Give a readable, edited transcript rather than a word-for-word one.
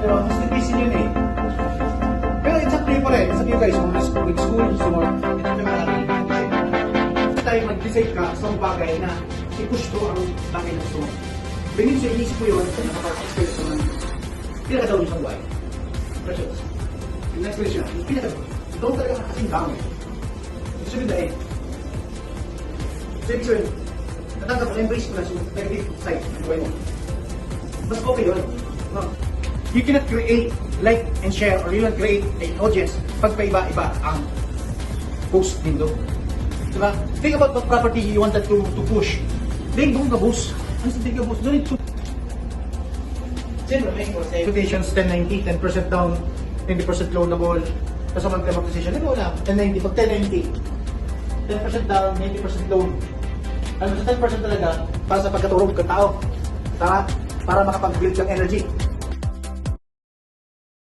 Pero mas tipisin yun eh. Pero it's up to you pa rin. It's up to you guys. Kung nag-school, gusto mo, ito na marami. Tayo mag-decide ka sa mga bagay na i-push to ang bagay na gusto mo. Bingin sa inisip ko yun, nakapag-experience naman. Pinakadaw yung sa buhay. Precious. Yung experience yun, yung pinakadaw. Doon talaga kasing dami. Sabihin dahil. Sabihin ko yun, natanggap ko, embrace ko na yung negative side ng buhay mo. Mas okay yun. No? You cannot create, like, and share, or you cannot create an audience pag paiba-iba ang post nindo. Diba? Think about what property you wanted to push. Then, doon ka boost. Ano sa think ka boost? Don't need to. Siyempre, may expectations, 1090, 10% down, 20% loanable, kasi mag-time acquisition. Ano wala? 1090, pag 1090, 10% down, 90% loan. Ano sa 10% talaga, para sa pagkaturog ng tao. Tama? Para makapag-build ng energy.